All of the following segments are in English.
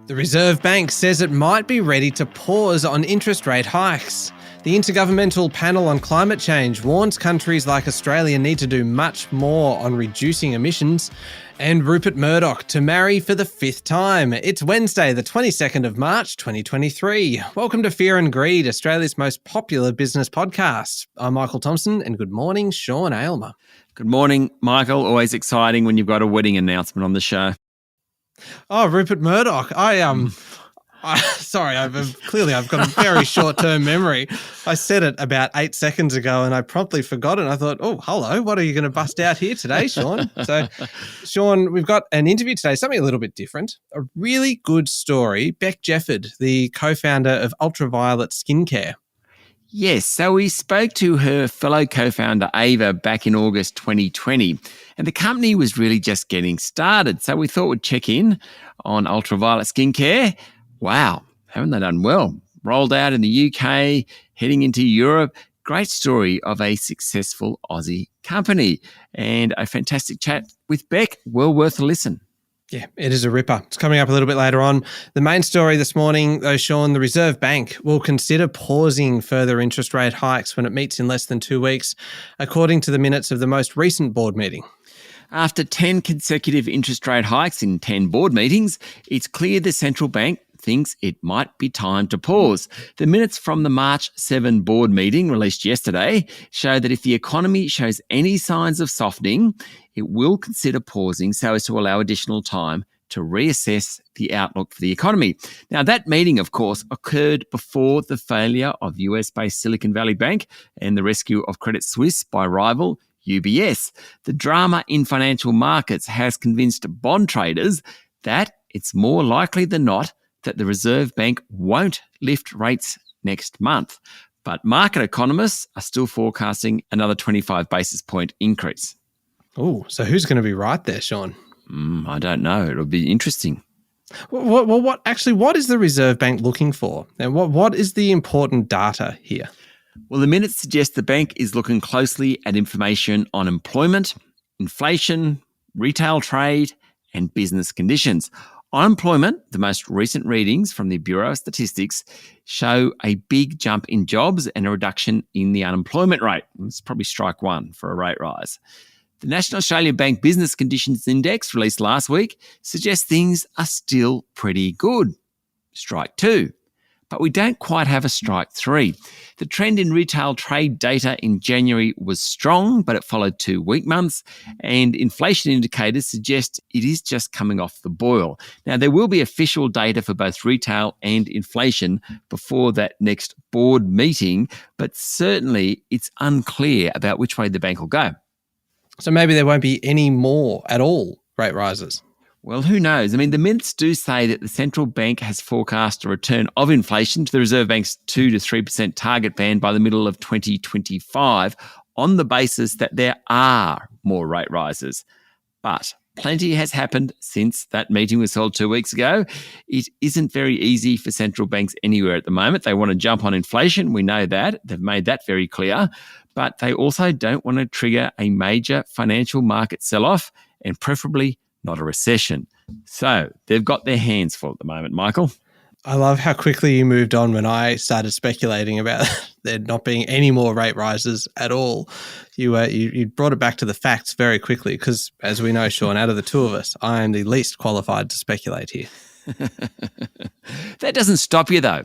The Reserve Bank says it might be ready to pause on interest rate hikes. The Intergovernmental Panel on Climate Change warns countries like Australia need to do much more on reducing emissions. And Rupert Murdoch to marry for the fifth time. It's Wednesday, the 22nd of March, 2023. Welcome to Fear and Greed, Australia's most popular business podcast. I'm Michael Thompson, and good morning, Sean Aylmer. Good morning, Michael. Always exciting when you've got a wedding announcement on the show. Oh, Rupert Murdoch. Sorry, I've got a very short-term memory. I said it about 8 seconds ago and I promptly forgot it. I thought, oh, hello, what are you going to bust out here today, Sean? So, Sean, we've got an interview today, something a little bit different. A really good story. Beck Jefford, the co-founder of Ultraviolet Skincare. Yes, so we spoke to her fellow co-founder, Ava, back in August 2020, and the company was really just getting started. So we thought we'd check in on Ultraviolet Skincare. Wow, haven't they done well? Rolled out in the UK, heading into Europe. Great story of a successful Aussie company and a fantastic chat with Beck. Well worth a listen. Yeah, it is a ripper. It's coming up a little bit later on. The main story this morning, though, Sean, the Reserve Bank will consider pausing further interest rate hikes when it meets in less than 2 weeks, according to the minutes of the most recent board meeting. After 10 consecutive interest rate hikes in 10 board meetings, it's clear the central bank thinks it might be time to pause. The minutes from the March 7 board meeting released yesterday show that if the economy shows any signs of softening, it will consider pausing so as to allow additional time to reassess the outlook for the economy. Now, that meeting, of course, occurred before the failure of US-based Silicon Valley Bank and the rescue of Credit Suisse by rival UBS. The drama in financial markets has convinced bond traders that it's more likely than not that the Reserve Bank won't lift rates next month. But market economists are still forecasting another 25 basis point increase. Oh, so who's going to be right there, Sean? I don't know. It'll be interesting. What is the Reserve Bank looking for? And what is the important data here? Well, the minutes suggest the bank is looking closely at information on employment, inflation, retail trade, and business conditions. Unemployment, the most recent readings from the Bureau of Statistics, show a big jump in jobs and a reduction in the unemployment rate. It's probably strike one for a rate rise. The National Australia Bank Business Conditions Index, released last week, suggests things are still pretty good. Strike two. But we don't quite have a strike three. The trend in retail trade data in January was strong, but it followed 2 weak months, and inflation indicators suggest it is just coming off the boil. Now, there will be official data for both retail and inflation before that next board meeting, but certainly it's unclear about which way the bank will go. So maybe there won't be any more at all rate rises. Well, who knows? I mean, the minutes do say that the central bank has forecast a return of inflation to the Reserve Bank's 2 to 3% target band by the middle of 2025 on the basis that there are more rate rises. But plenty has happened since that meeting was held 2 weeks ago. It isn't very easy for central banks anywhere at the moment. They want to jump on inflation. We know that. They've made that very clear. But they also don't want to trigger a major financial market sell-off and preferably not a recession. So they've got their hands full at the moment, Michael. I love how quickly you moved on when I started speculating about there not being any more rate rises at all. You brought it back to the facts very quickly because, as we know, Sean, out of the two of us, I am the least qualified to speculate here. That doesn't stop you, though.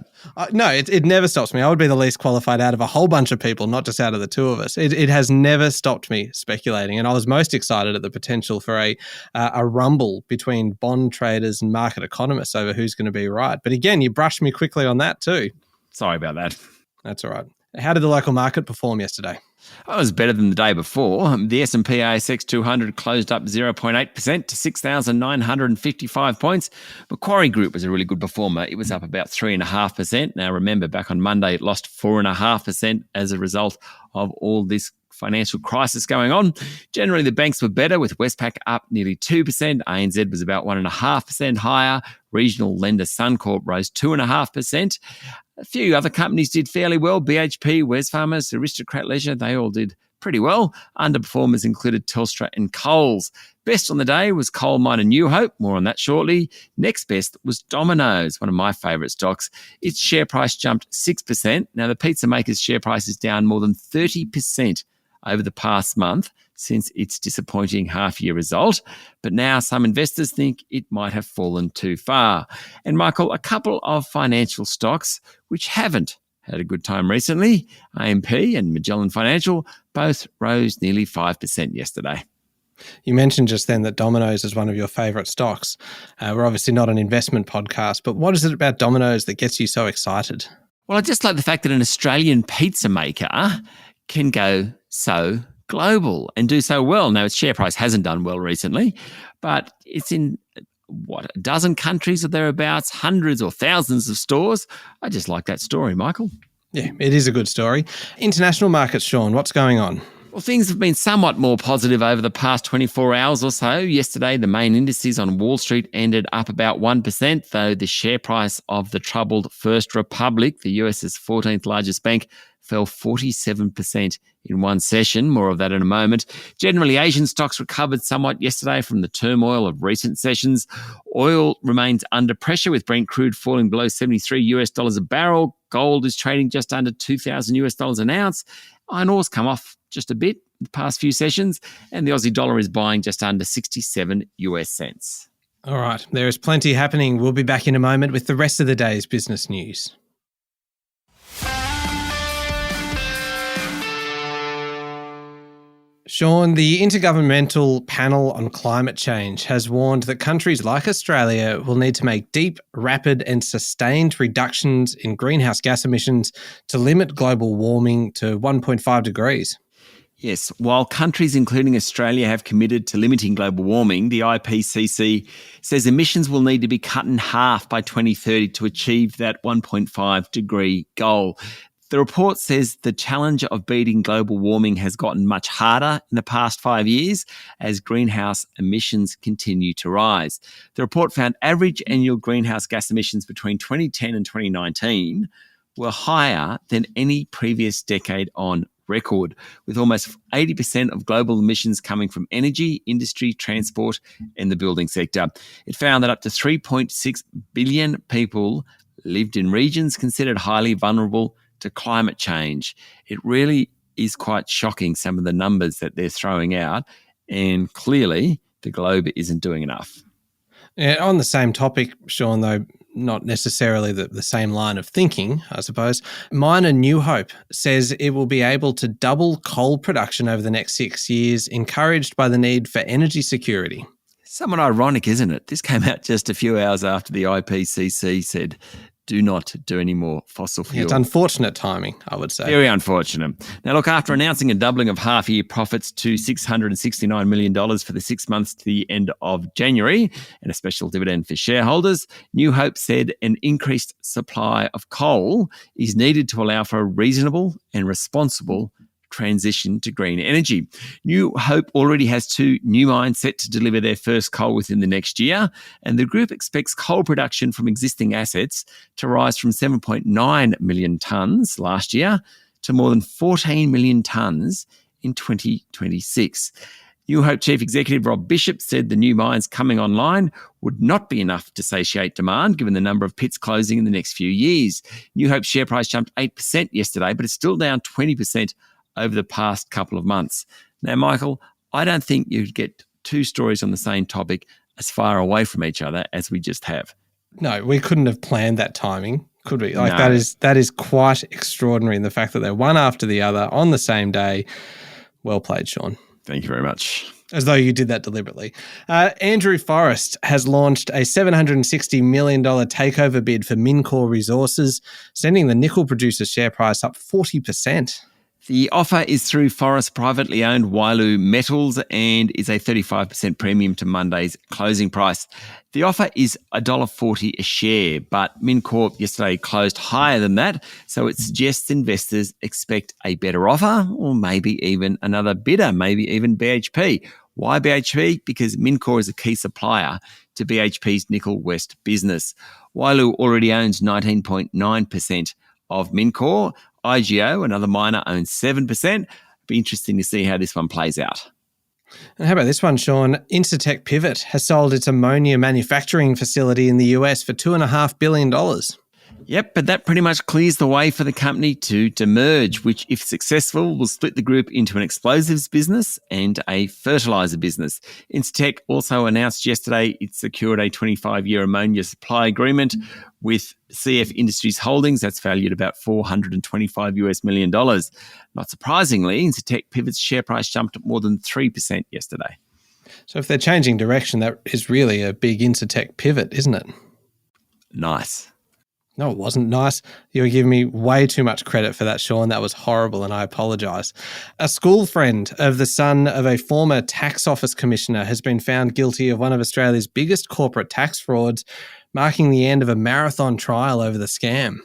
No, it never stops me. I would be the least qualified out of a whole bunch of people, not just out of the two of us. It has never stopped me speculating, and I was most excited at the potential for a rumble between bond traders and market economists over who's going to be right. But again, you brushed me quickly on that too. Sorry about that. That's all right. How did the local market perform yesterday? It was better than the day before. The S&P ASX 200 closed up 0.8% to 6,955 points. Macquarie Group was a really good performer. It was up about 3.5%. Now, remember, back on Monday, it lost 4.5% as a result of all this financial crisis going on. Generally, the banks were better, with Westpac up nearly 2%. ANZ was about 1.5% higher. Regional lender Suncorp rose 2.5%. A few other companies did fairly well. BHP, Wesfarmers, Aristocrat Leisure, they all did pretty well. Underperformers included Telstra and Coles. Best on the day was coal miner New Hope. More on that shortly. Next best was Domino's, one of my favourite stocks. Its share price jumped 6%. Now, the pizza maker's share price is down more than 30% over the past month since its disappointing half-year result. But now some investors think it might have fallen too far. And Michael, a couple of financial stocks which haven't had a good time recently, AMP and Magellan Financial, both rose nearly 5% yesterday. You mentioned just then that Domino's is one of your favourite stocks. We're obviously not an investment podcast, but what is it about Domino's that gets you so excited? Well, I just like the fact that an Australian pizza maker can go so global and do so well. Now, its share price hasn't done well recently, but it's in, a dozen countries or thereabouts, hundreds or thousands of stores. I just like that story, Michael. Yeah, it is a good story. International markets, Sean, what's going on? Well, things have been somewhat more positive over the past 24 hours or so. Yesterday, the main indices on Wall Street ended up about 1%, though the share price of the troubled First Republic, the US's 14th largest bank, fell 47% in one session. More of that in a moment. Generally, Asian stocks recovered somewhat yesterday from the turmoil of recent sessions. Oil remains under pressure with Brent crude falling below $73 a barrel. Gold is trading just under $2,000 an ounce. Iron ore's come off just a bit in the past few sessions, and the Aussie dollar is buying just under 67 US cents. All right, there is plenty happening. We'll be back in a moment with the rest of the day's business news. Sean, the Intergovernmental Panel on Climate Change has warned that countries like Australia will need to make deep, rapid and sustained reductions in greenhouse gas emissions to limit global warming to 1.5 degrees. Yes, while countries including Australia have committed to limiting global warming, the IPCC says emissions will need to be cut in half by 2030 to achieve that 1.5 degree goal. The report says the challenge of beating global warming has gotten much harder in the past 5 years as greenhouse emissions continue to rise. The report found average annual greenhouse gas emissions between 2010 and 2019 were higher than any previous decade on record, with almost 80% of global emissions coming from energy, industry, transport, and the building sector. It found that up to 3.6 billion people lived in regions considered highly vulnerable to climate change. It really is quite shocking, some of the numbers that they're throwing out, and clearly the globe isn't doing enough. Yeah, on the same topic, Sean, though not necessarily the same line of thinking, I suppose, miner New Hope says it will be able to double coal production over the next 6 years, encouraged by the need for energy security. Somewhat ironic, isn't it? This came out just a few hours after the IPCC said, do not do any more fossil fuel. Yeah, it's unfortunate timing, I would say. Very unfortunate. Now, look, after announcing a doubling of half-year profits to $669 million for the 6 months to the end of January and a special dividend for shareholders, New Hope said an increased supply of coal is needed to allow for a reasonable and responsible transition to green energy. New Hope already has 2 new mines set to deliver their first coal within the next year, and the group expects coal production from existing assets to rise from 7.9 million tonnes last year to more than 14 million tonnes in 2026. New Hope Chief Executive Rob Bishop said the new mines coming online would not be enough to satiate demand given the number of pits closing in the next few years. New Hope's share price jumped 8% yesterday, but it's still down 20% over the past couple of months. Now, Michael, I don't think you'd get 2 stories on the same topic as far away from each other as we just have. No, we couldn't have planned that timing, could we? No. That is quite extraordinary in the fact that they're one after the other on the same day. Well played, Sean. Thank you very much. As though you did that deliberately. Andrew Forrest has launched a $760 million takeover bid for Mincor Resources, sending the nickel producer's share price up 40%. The offer is through Forrest privately owned Wailu Metals and is a 35% premium to Monday's closing price. The offer is $1.40 a share, but Mincor yesterday closed higher than that, so it suggests investors expect a better offer or maybe even another bidder, maybe even BHP. Why BHP? Because Mincor is a key supplier to BHP's Nickel West business. Wailu already owns 19.9% of Mincor. IGO, another miner, owns 7%. Be interesting to see how this one plays out. And how about this one, Sean? Incitec Pivot has sold its ammonia manufacturing facility in the US for $2.5 billion. Yep, but that pretty much clears the way for the company to demerge, which, if successful, will split the group into an explosives business and a fertiliser business. Incitec also announced yesterday it secured a 25-year ammonia supply agreement with CF Industries Holdings. That's valued about $425 million. Not surprisingly, Incitec Pivot's share price jumped more than 3% yesterday. So if they're changing direction, that is really a big Incitec pivot, isn't it? Nice. No, it wasn't nice. You were giving me way too much credit for that, Sean. That was horrible, and I apologise. A school friend of the son of a former tax office commissioner has been found guilty of one of Australia's biggest corporate tax frauds, marking the end of a marathon trial over the scam.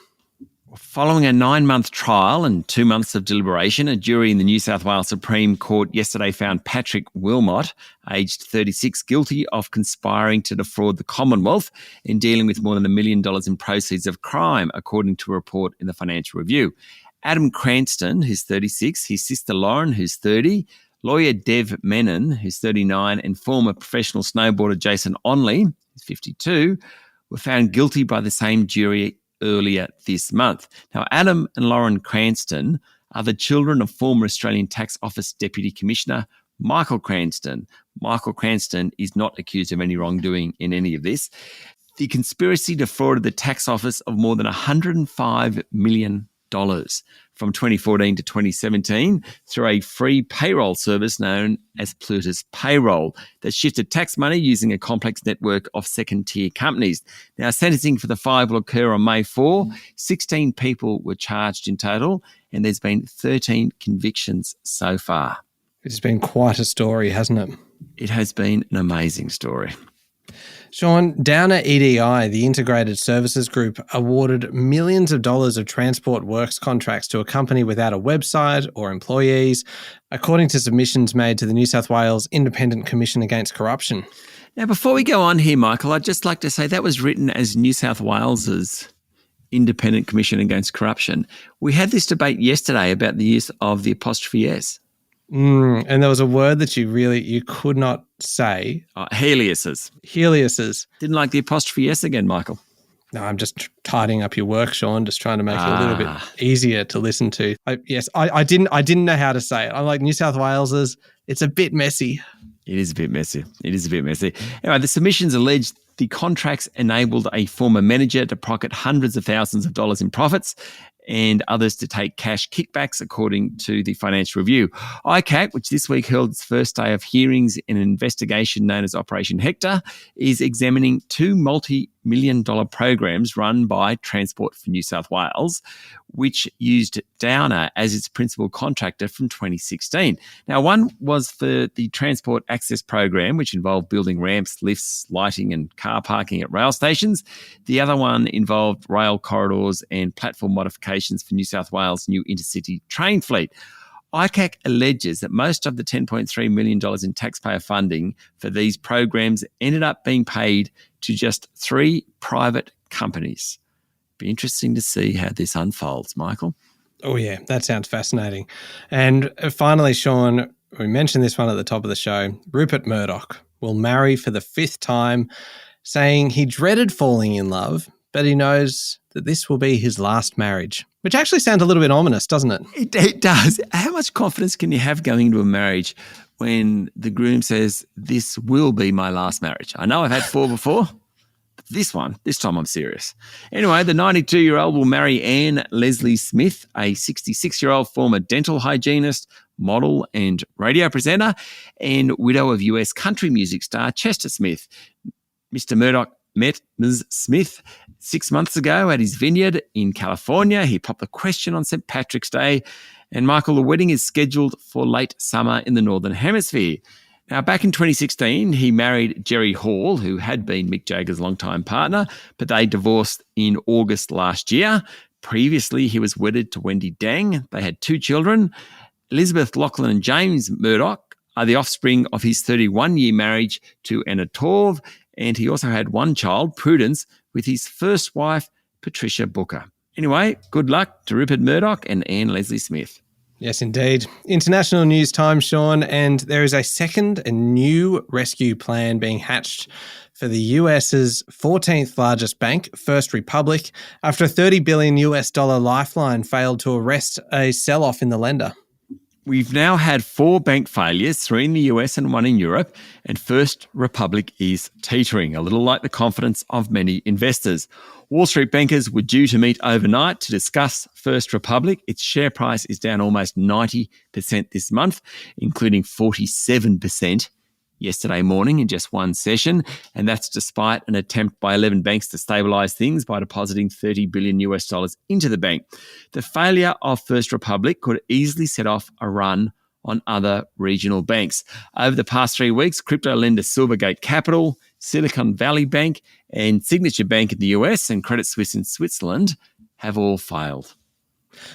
Following a 9-month trial and 2 months of deliberation, a jury in the New South Wales Supreme Court yesterday found Patrick Wilmot, aged 36, guilty of conspiring to defraud the Commonwealth in dealing with more than $1 million in proceeds of crime, according to a report in the Financial Review. Adam Cranston, who's 36, his sister Lauren, who's 30, lawyer Dev Menon, who's 39, and former professional snowboarder Jason Onley, who's 52, were found guilty by the same jury earlier this month. Now, Adam and Lauren Cranston are the children of former Australian Tax Office Deputy Commissioner Michael Cranston. Michael Cranston is not accused of any wrongdoing in any of this. The conspiracy defrauded the tax office of more than $105 million from 2014 to 2017 through a free payroll service known as Plutus Payroll that shifted tax money using a complex network of second-tier companies. Now, sentencing for the five will occur on May 4. 16 people were charged in total, and there's been 13 convictions so far. It's been quite a story, hasn't it? It has been an amazing story. Sean, Downer EDI, the Integrated Services Group, awarded millions of dollars of transport works contracts to a company without a website or employees, according to submissions made to the New South Wales Independent Commission Against Corruption. Now, before we go on here, Michael, I'd just like to say that was written as New South Wales's Independent Commission Against Corruption. We had this debate yesterday about the use of the apostrophe S. And there was a word that you could not say. Heliuses. Heliuses. Didn't like the apostrophe S again, Michael. No, I'm just tidying up your work, Sean, just trying to make it a little bit easier to listen to. I didn't know how to say it. I'm like New South Wales's. It's a bit messy. It is a bit messy. Anyway, the submissions alleged the contracts enabled a former manager to pocket hundreds of thousands of dollars in profits and others to take cash kickbacks, according to the Financial Review. ICAC, which this week held its first day of hearings in an investigation known as Operation Hector, is examining two multi-million-dollar programs run by Transport for New South Wales, which used Downer as its principal contractor from 2016. Now, one was for the Transport Access Program, which involved building ramps, lifts, lighting and car parking at rail stations. The other one involved rail corridors and platform modifications for New South Wales' new intercity train fleet. ICAC alleges that most of the $10.3 million in taxpayer funding for these programs ended up being paid to just 3 private companies. Be interesting to see how this unfolds, Michael. Oh, yeah, that sounds fascinating. And finally, Sean, we mentioned this one at the top of the show. Rupert Murdoch will marry for the 5th time, saying he dreaded falling in love, but he knows that this will be his last marriage, which actually sounds a little bit ominous, doesn't it? It does. How much confidence can you have going into a marriage when the groom says, this will be my last marriage? I know I've had 4 before. This time I'm serious. Anyway, the 92-year-old will marry Anne Leslie Smith, a 66-year-old former dental hygienist, model and radio presenter, and widow of US country music star Chester Smith. Mr. Murdoch met Ms. Smith 6 months ago at his vineyard in California. He popped the question on St. Patrick's Day. And Michael, the wedding is scheduled for late summer in the Northern Hemisphere. Now, back in 2016, he married Jerry Hall, who had been Mick Jagger's longtime partner, but they divorced in August last year. Previously, he was wedded to Wendy Dang. They had 2 children. Elizabeth, Lachlan and James Murdoch are the offspring of his 31-year marriage to Anna Torv, and he also had 1 child, Prudence, with his first wife, Patricia Booker. Anyway, good luck to Rupert Murdoch and Anne Leslie Smith. Yes, indeed. International news time, Sean, and there is a second and new rescue plan being hatched for the US's 14th largest bank, First Republic, after a $30 billion lifeline failed to arrest a sell-off in the lender. We've now had 4 bank failures, 3 in the US and 1 in Europe, and First Republic is teetering, a little like the confidence of many investors. Wall Street bankers were due to meet overnight to discuss First Republic. Its share price is down almost 90% this month, including 47% yesterday morning in just one session, and that's despite an attempt by 11 banks to stabilise things by depositing $30 billion into the bank. The failure of First Republic could easily set off a run on other regional banks. Over the past 3 weeks, crypto lender Silvergate Capital, Silicon Valley Bank, and Signature Bank in the US and Credit Suisse in Switzerland have all failed.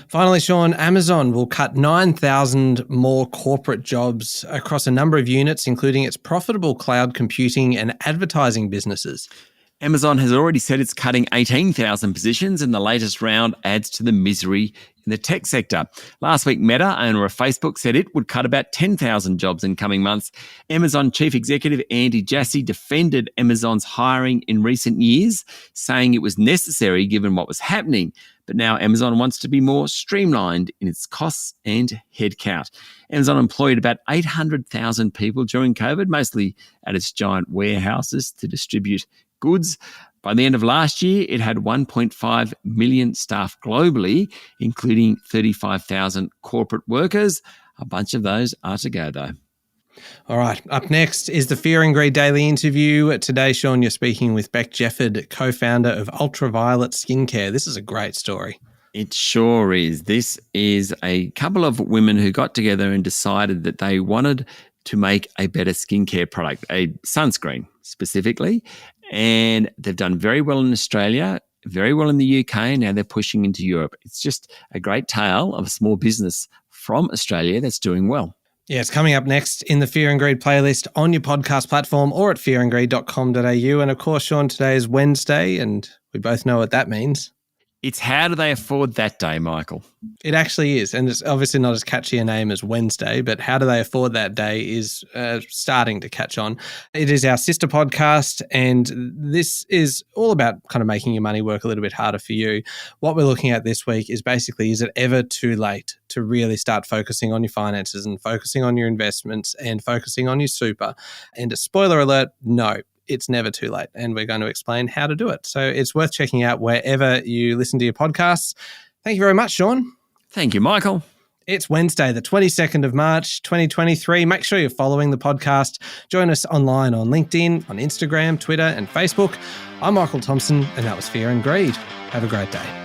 Finally, Sean, Amazon will cut 9,000 more corporate jobs across a number of units, including its profitable cloud computing and advertising businesses. Amazon has already said it's cutting 18,000 positions, and the latest round adds to the misery in the tech sector. Last week, Meta, owner of Facebook, said it would cut about 10,000 jobs in coming months. Amazon chief executive Andy Jassy defended Amazon's hiring in recent years, saying it was necessary given what was happening. But now Amazon wants to be more streamlined in its costs and headcount. Amazon employed about 800,000 people during COVID, mostly at its giant warehouses to distribute goods. By the end of last year, it had 1.5 million staff globally, including 35,000 corporate workers. A bunch of those are to go, though. All right, up next is the Fear and Greed Daily interview. Today, Sean, you're speaking with Beck Jefford, co-founder of Ultraviolet Skincare. This is a great story. It sure is. This is a couple of women who got together and decided that they wanted to make a better skincare product, a sunscreen specifically. And they've done very well in Australia, very well in the UK, and now they're pushing into Europe. It's just a great tale of a small business from Australia that's doing well. Yeah, it's coming up next in the Fear and Greed playlist on your podcast platform or at fearandgreed.com.au. And of course, Sean, today is Wednesday, and we both know what that means. It's how do they afford that day, Michael? It actually is. And it's obviously not as catchy a name as Wednesday, but how do they afford that day is starting to catch on. It is our sister podcast, and this is all about kind of making your money work a little bit harder for you. What we're looking at this week is basically, is it ever too late to really start focusing on your finances and focusing on your investments and focusing on your super? And a spoiler alert, no. It's never too late, and we're going to explain how to do it. So it's worth checking out wherever you listen to your podcasts. Thank you very much, Sean. Thank you, Michael. It's Wednesday, the 22nd of March, 2023. Make sure you're following the podcast. Join us online on LinkedIn, on Instagram, Twitter, and Facebook. I'm Michael Thompson, and that was Fear and Greed. Have a great day.